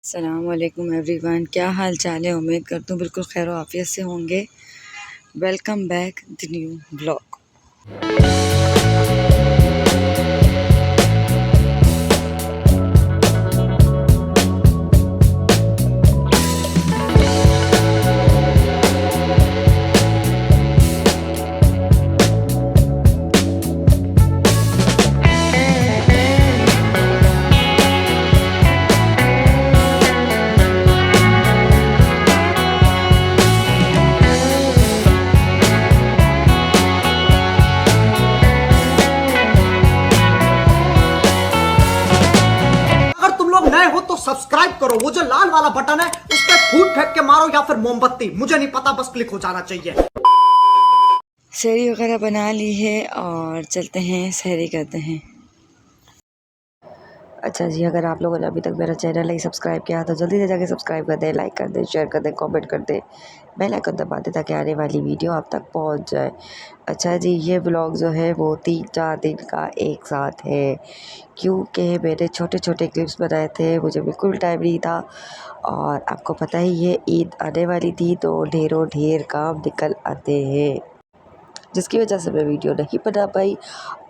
अस्सलाम वालेकुम एवरीवन, क्या हाल चाल है। उम्मीद करता हूँ बिल्कुल खैर आफियत से होंगे। Welcome back the new blog. हो तो सब्सक्राइब करो, वो जो लाल वाला बटन है उस पर फूट फेंक के मारो या फिर मोमबत्ती, मुझे नहीं पता, बस क्लिक हो जाना चाहिए। सहरी वगैरह बना ली है और चलते हैं सहरी करते हैं। अच्छा जी, अगर आप लोगों ने अभी तक मेरा चैनल नहीं सब्सक्राइब किया तो जल्दी से जाके सब्सक्राइब कर दें, लाइक कर दें, शेयर कर दें, कमेंट कर दें, बेल आइकन दबा दें ताकि आने वाली वीडियो आप तक पहुंच जाए। अच्छा जी, ये ब्लॉग जो है वो 3-4 दिन का एक साथ है, क्योंकि मैंने छोटे छोटे क्लिप्स बनाए थे, मुझे बिल्कुल टाइम नहीं था। और आपको पता ही है ईद आने वाली थी तो ढेर काम निकल आते हैं, जिसकी वजह से मैं वीडियो नहीं बना पाई।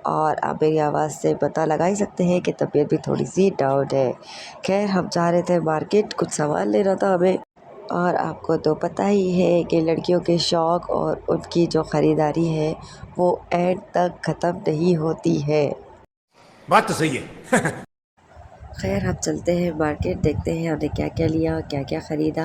और आप मेरी आवाज़ से पता लगा ही सकते हैं कि तबीयत भी थोड़ी सी डाउन है। खैर, हम जा रहे थे मार्केट, कुछ सामान लेना था हमें। और आपको तो पता ही है कि लड़कियों के शौक़ और उनकी जो ख़रीदारी है वो एंड तक ख़त्म नहीं होती है। बात तो सही है। खैर, हम चलते हैं मार्केट, देखते हैं हमने क्या क्या लिया, क्या क्या ख़रीदा।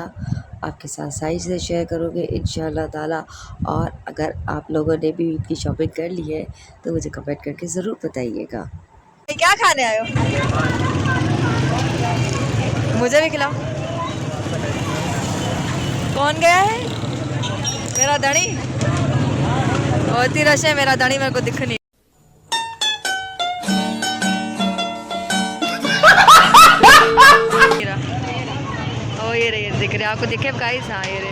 आपके साथ साइज से शेयर करूँगी इंशाअल्लाह ताला। और अगर आप लोगों ने भी ईद की शॉपिंग कर ली है तो मुझे कमेंट करके ज़रूर बताइएगा। क्या खाने आए हो? मुझे भी खिलाओ। कौन गया है? मेरा धनी होती रश है, मेरा धनी मेरे को दिख नहीं। ओ ये रहे, दिख रहे आपको, दिखे गाइस? हाँ ये रहे।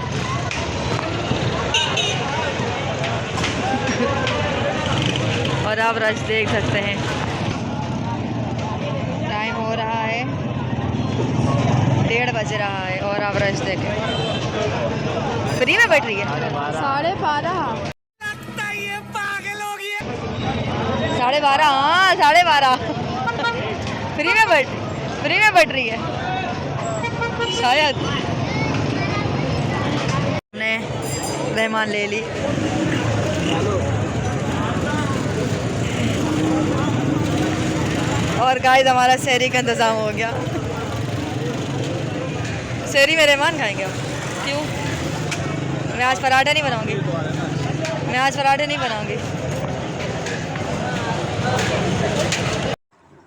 और आप रश देख सकते हैं, टाइम हो रहा है 1:30 बज रहा है और आप रश देखें। फ्री में बैठ रही है 12:30। 12:30, हाँ 12:30। फ्री में बैठ रही है शायद। हमने मेहमान ले ली। और गाइस, हमारा सहरी का इंतज़ाम हो गया। सहरी में मेहमान खाएंगे हम। क्यों? मैं आज पराठे नहीं बनाऊंगी।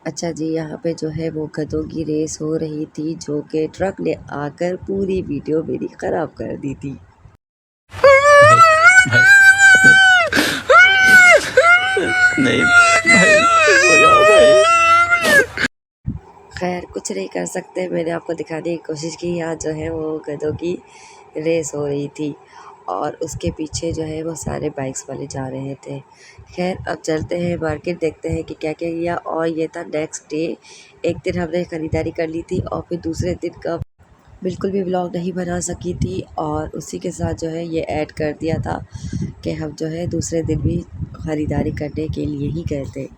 अच्छा जी, यहाँ पे जो है वो गधों की रेस हो रही थी, जो कि ट्रक ने आकर पूरी वीडियो मेरी ख़राब कर दी थी। नहीं खैर, कुछ नहीं कर सकते, मैंने आपको दिखाने की कोशिश की। यहाँ जो है वो गधों की रेस हो रही थी और उसके पीछे जो है वो सारे बाइक्स वाले जा रहे थे। खैर, अब चलते हैं मार्केट, देखते हैं कि क्या क्या किया। और ये था नेक्स्ट डे। एक दिन हमने ख़रीदारी कर ली थी और फिर दूसरे दिन का बिल्कुल भी व्लॉग नहीं बना सकी थी। और उसी के साथ जो है ये ऐड कर दिया था कि हम जो है दूसरे दिन भी ख़रीदारी करने के लिए ही गए थे।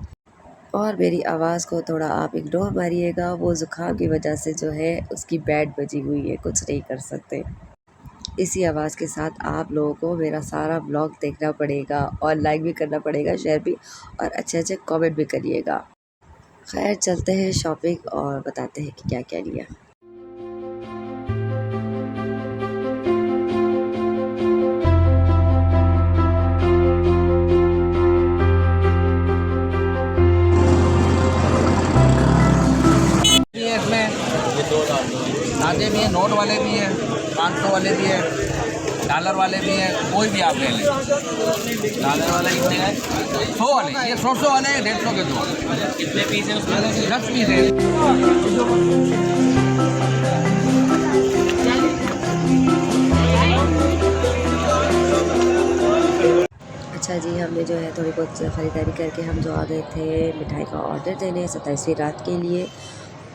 और मेरी आवाज़ को थोड़ा आप इग्नोर मारिएगा, वो ज़ुकाम की वजह से जो है उसकी बैंड बजी हुई है, कुछ नहीं कर सकते। इसी आवाज़ के साथ आप लोगों को मेरा सारा ब्लॉग देखना पड़ेगा और लाइक भी करना पड़ेगा, शेयर भी, और अच्छे कमेंट भी करिएगा। खैर, चलते हैं शॉपिंग और बताते हैं कि क्या क्या लिया। नाजे भी हैं, नोट वाले भी हैं, 500 वाले भी हैं, डॉलर वाले भी हैं, कोई भी आप ले लें। डॉलर वाले कितने हैं? 100 वाले, ये 100 वाले हैं, 150 के दो। कितने पीस हैं उसमें? 10 पीस हैं। अच्छा जी, हमने जो है थोड़ी बहुत ख़रीदारी करके हम जो आ गए थे मिठाई का ऑर्डर देने 27वीं रात के लिए।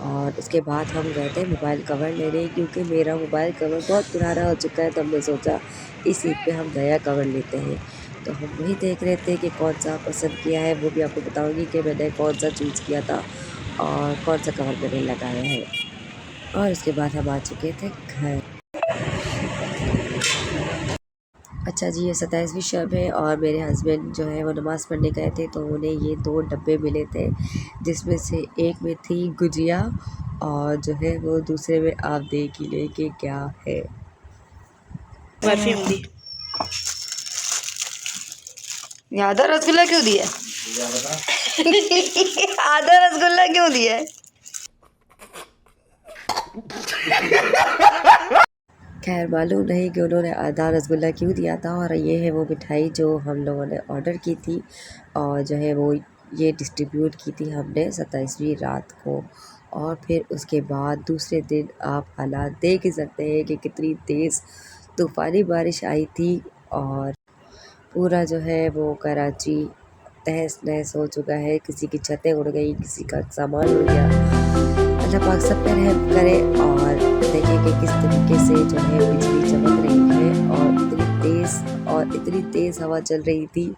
और उसके बाद हम गए थे मोबाइल कवर लेने, क्योंकि मेरा मोबाइल कवर बहुत पुराना हो चुका है, तो हमने सोचा इस ईद पे हम नया कवर लेते हैं। तो हम वही देख रहे थे कि कौन सा पसंद किया है, वो भी आपको बताऊंगी कि मैंने कौन सा चूज़ किया था और कौन सा कवर मैंने लगाया है। और उसके बाद हम आ चुके थे घर। अच्छा जी, ये 27वीं शब है और मेरे हस्बैंड जो है वो नमाज़ पढ़ने गए थे, तो उन्हें ये 2 डब्बे मिले थे, जिसमें से एक में थी गुजिया और जो है वो दूसरे में आप देख ही लें कि क्या है। बर्फी होंगी। आधा रसगुल्ला क्यों दिया? आधा रसगुल्ला क्यों दिया? खैर मालूम नहीं कि उन्होंने आधा रसगुल्ला क्यों दिया था। और ये है वो मिठाई जो हम लोगों ने ऑर्डर की थी और जो है वो ये डिस्ट्रीब्यूट की थी हमने 27वीं रात को। और फिर उसके बाद दूसरे दिन आप हालात देख ही सकते हैं कि कितनी तेज़ तूफ़ानी बारिश आई थी और पूरा जो है वो कराची तहस नहस हो चुका है। किसी की छतें उड़ गई, किसी का सामान उड़ गया। अल्लाह पाक सब पे रहम करे। और देखें कि किस तरीके से जो है बिजली चमक रही है और इतनी तेज़ हवा चल रही थी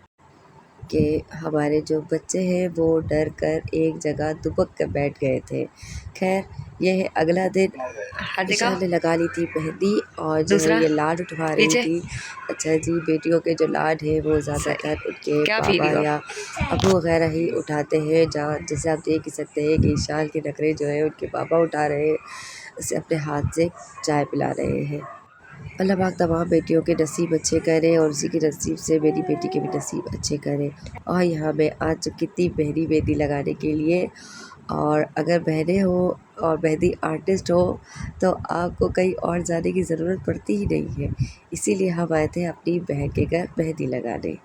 कि हमारे जो बच्चे हैं वो डर कर एक जगह दुबक कर बैठ गए थे। खैर ये है अगला दिन। ईशा ने लगा ली थी मेहंदी और जो है ये लाड उठवा रही थी। अच्छा जी, बेटियों के जो लाड है वो ज़्यादातर उनके पापा या अबू वगैरह ही उठाते हैं। जहाँ जैसे आप देख ही सकते हैं कि ईशा के नखरे जो है उनके पापा उठा रहे हैं, उसे अपने हाथ से चाय पिला रहे हैं। अल्लाह पाक तमाम बेटियों के नसीब अच्छे करे और उसी के नसीब से मेरी बेटी के भी नसीब अच्छे करे। और यहाँ मैं आ चुकी थी मेहंदी लगाने के लिए। और अगर बहनें हो और मेहंदी आर्टिस्ट हो तो आपको कहीं और जाने की ज़रूरत पड़ती ही नहीं है, इसीलिए हम आए थे अपनी बहन के घर मेहंदी लगाने।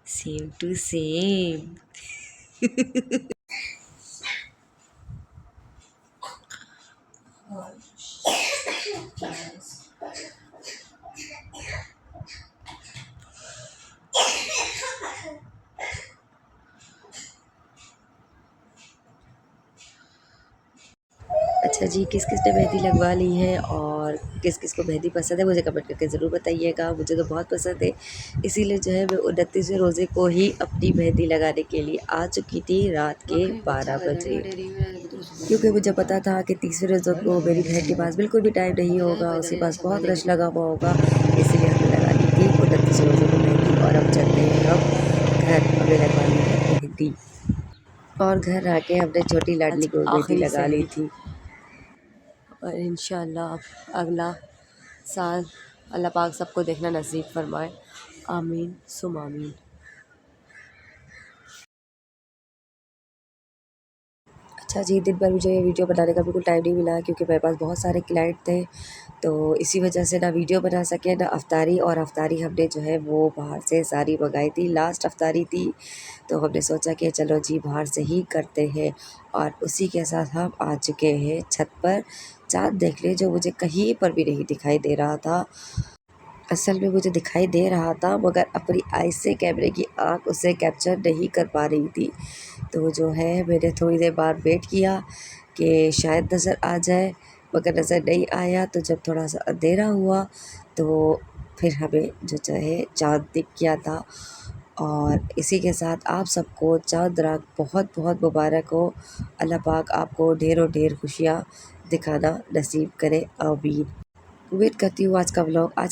Same to same. अच्छा जी, किस किस ने मेहंदी लगवा ली है और किस किस को मेहंदी पसंद है मुझे कमेंट करके ज़रूर बताइएगा। मुझे तो बहुत पसंद है, इसीलिए जो है मैं 29वें रोज़े को ही अपनी मेहंदी लगाने के लिए आ चुकी थी रात के 12 बजे, क्योंकि मुझे पता था कि 30वें रोज़े को मेरी बहन के पास बिल्कुल भी टाइम नहीं होगा, उसके पास बहुत रश लगा हुआ होगा, इसीलिए हमने लगा ली थी 29वें रोज़े को मेहंदी। और अब चलते हैं हम घर, हमें लगवा ली है मेहंदी और घर आके हमने छोटी लाडली को मेहंदी लगा ली थी। और इंशाल्लाह अगला साल अल्लाह पाक सबको देखना नसीब फरमाए, आमीन सुम आमीन। अच्छा जी, दिन भर मुझे वीडियो बनाने का बिल्कुल टाइम नहीं मिला, क्योंकि मेरे पास बहुत सारे क्लाइंट थे, तो इसी वजह से ना वीडियो बना सके ना अफ्तारी। और अफ्तारी हमने जो है वो बाहर से सारी मंगाई थी, लास्ट अफ्तारी थी, तो हमने सोचा कि चलो जी बाहर से ही करते हैं। और उसी के साथ हम आ चुके हैं छत पर। चाँद देख ले, जो मुझे कहीं पर भी नहीं दिखाई दे रहा था। असल में मुझे दिखाई दे रहा था, मगर अपनी आई से कैमरे की आँख उसे कैप्चर नहीं कर पा रही थी। तो जो है मैंने थोड़ी देर बाद वेट किया कि शायद नज़र आ जाए, मगर नज़र नहीं आया। तो जब थोड़ा सा अंधेरा हुआ तो फिर हमें जो है चाँद दिख गया था। और इसी के साथ आप सबको चाँद रात बहुत बहुत मुबारक हो। अल्लाह पाक आपको ढेरों ढेर खुशियाँ दिखाना नसीब करे, आमीन। उम्मीद करती हूँ आज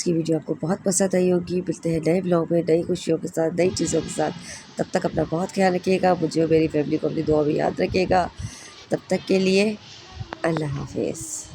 की वीडियो आपको बहुत पसंद आई होगी। मिलते हैं नए ब्लॉग में नई खुशियों के साथ, नई चीज़ों के साथ। तब तक अपना बहुत ख्याल रखिएगा, मुझे और मेरी फैमिली को अपनी दुआ में याद रखिएगा। तब तक के लिए अल्लाह हाफिज़।